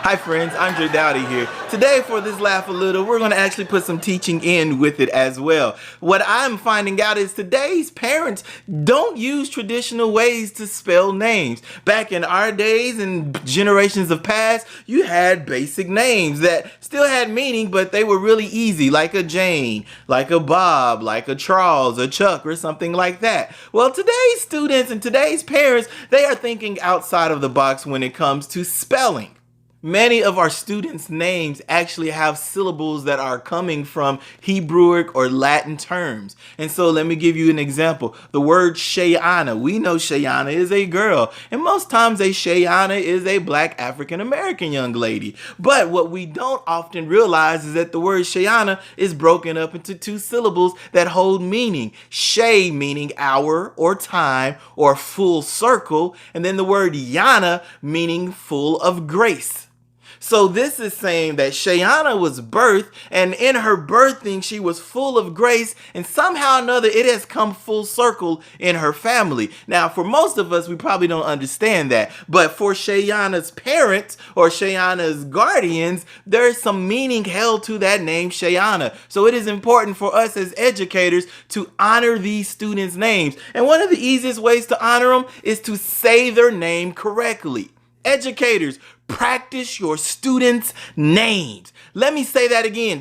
Hi friends, Andre Dowdy here. Today for this Laugh a Little, we're going to actually put some teaching in with it as well. What I'm finding out is today's parents don't use traditional ways to spell names. Back in our days and generations of past, you had basic names that still had meaning, but they were really easy, like a Jane, like a Bob, like a Charles, a Chuck, or something like that. Well, today's students and today's parents, they are thinking outside of the box when it comes to spelling. Many of our students' names actually have syllables that are coming from Hebrewic or Latin terms. And so let me give you an example. The word Shayana. We know Shayana is a girl. And most times a Shayana is a black African American young lady. But what we don't often realize is that the word Shayana is broken up into two syllables that hold meaning. Shay meaning hour or time or full circle. And then the word Yana meaning full of grace. So this is saying that Shayana was birthed, and in her birthing, she was full of grace, and somehow or another, it has come full circle in her family. Now, for most of us, we probably don't understand that, but for Shayana's parents or Shayana's guardians, there is some meaning held to that name Shayana. So it is important for us as educators to honor these students' names. And one of the easiest ways to honor them is to say their name correctly. Educators, practice your students' names. Let me say that again.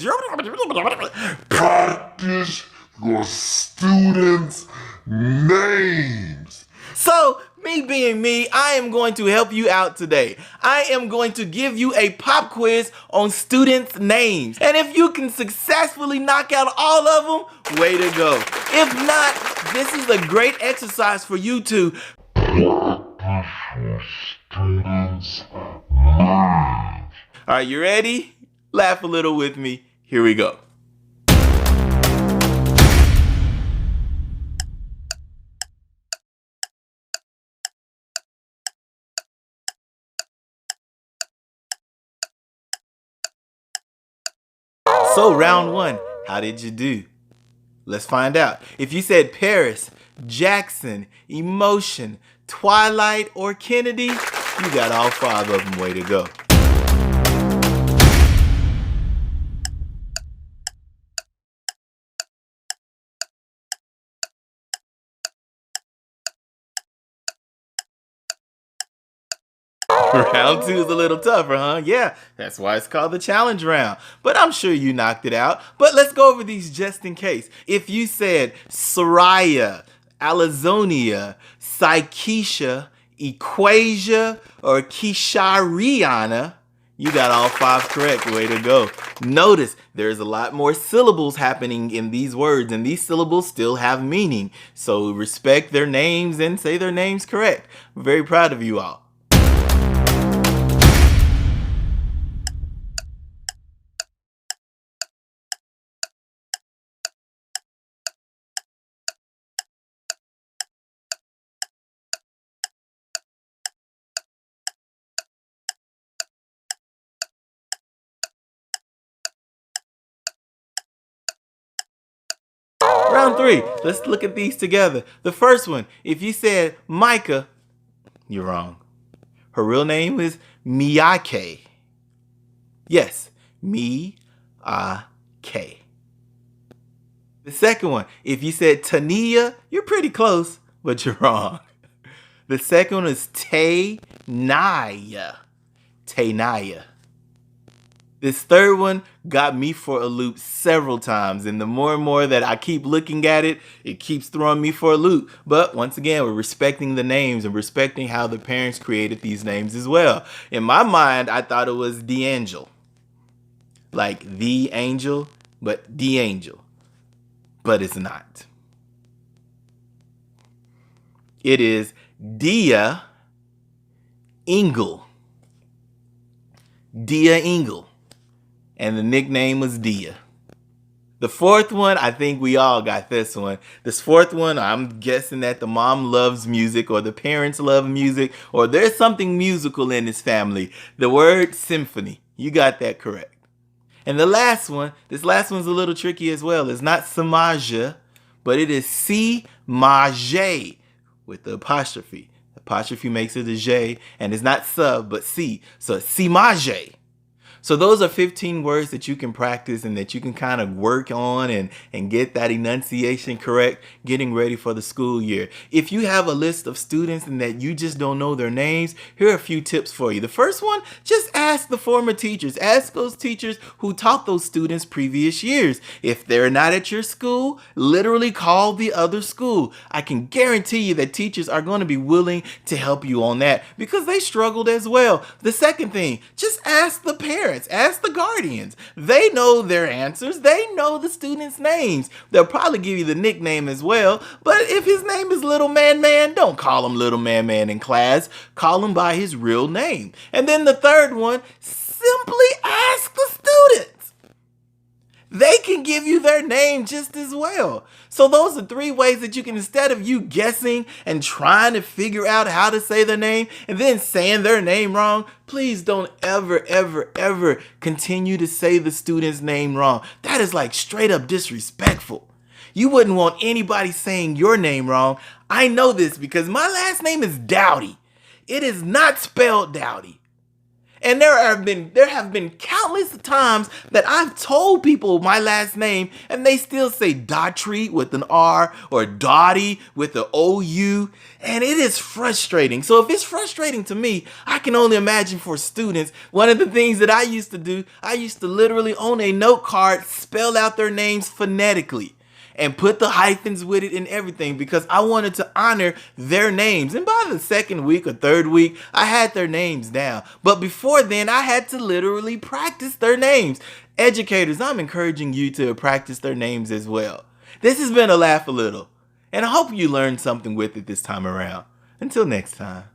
Practice your students' names. So, me being me, I am going to help you out today. I am going to give you a pop quiz on students' names. And if you can successfully knock out all of them, way to go. If not, this is a great exercise for you to Students' names. Are you ready? Laugh a little with me. Here we go. So round one, how did you do? Let's find out. If you said Paris, Jackson, Emotion, Twilight, or Kennedy, you got all five of them. Way to go. Round two is a little tougher, huh? Yeah, that's why it's called the challenge round. But I'm sure you knocked it out. But let's go over these just in case. If you said Soraya, Alizonia, Psychesha, Equasia, or Kishariana, you got all five correct. Way to go. Notice there's a lot more syllables happening in these words, and these syllables still have meaning. So respect their names and say their names correct. I'm very proud of you all. Round three, let's look at these together. The first one, if you said Micah, you're wrong. Her real name is Miyake. Yes, Mi-A-K. The second one, if you said Tania, you're pretty close, but you're wrong. The second one is Tenaya. Tenaya. This third one got me for a loop several times, and the more and more that I keep looking at it, it keeps throwing me for a loop. But once again, we're respecting the names and respecting how the parents created these names as well. In my mind, I thought it was D'Angel. Like the angel, but D'Angel. But it's not. It is Dia Engel. Dia Engel. And the nickname was Dia. The fourth one, I think we all got this one. This fourth one, I'm guessing that the mom loves music or the parents love music or there's something musical in this family. The word symphony. You got that correct. And the last one, this last one's a little tricky as well. It's not Samaja, but it is C-Mage with the apostrophe. Apostrophe makes it a J, and it's not sub, but C. So it's simage. So those are 15 words that you can practice and that you can kind of work on and get that enunciation correct, getting ready for the school year. If you have a list of students and that you just don't know their names, here are a few tips for you. The first one, just ask the former teachers. Ask those teachers who taught those students previous years. If they're not at your school, literally call the other school. I can guarantee you that teachers are going to be willing to help you on that because they struggled as well. The second thing, just ask the parents. Ask the guardians. They know their answers. They know the students' names. They'll probably give you the nickname as well. But if his name is Little Man Man, don't call him Little Man Man in class. Call him by his real name. And then the third one, simply ask the students. They can give you their name just as well. So those are 3 ways that you can, instead of you guessing and trying to figure out how to say their name and then saying their name wrong, please don't ever, ever, ever continue to say the student's name wrong. That is like straight up disrespectful. You wouldn't want anybody saying your name wrong. I know this because my last name is Dowdy. It is not spelled Dowdy. And there have been countless times that I've told people my last name and they still say Daughtry with an R or Dottie with an OU, and it is frustrating. So if it's frustrating to me, I can only imagine for students. One of the things that I used to do, I used to literally on a note card spell out their names phonetically and put the hyphens with it and everything because I wanted to honor their names. And by the second week or third week, I had their names down. But before then, I had to literally practice their names. Educators, I'm encouraging you to practice their names as well. This has been a Laugh a Little, and I hope you learned something with it this time around. Until next time.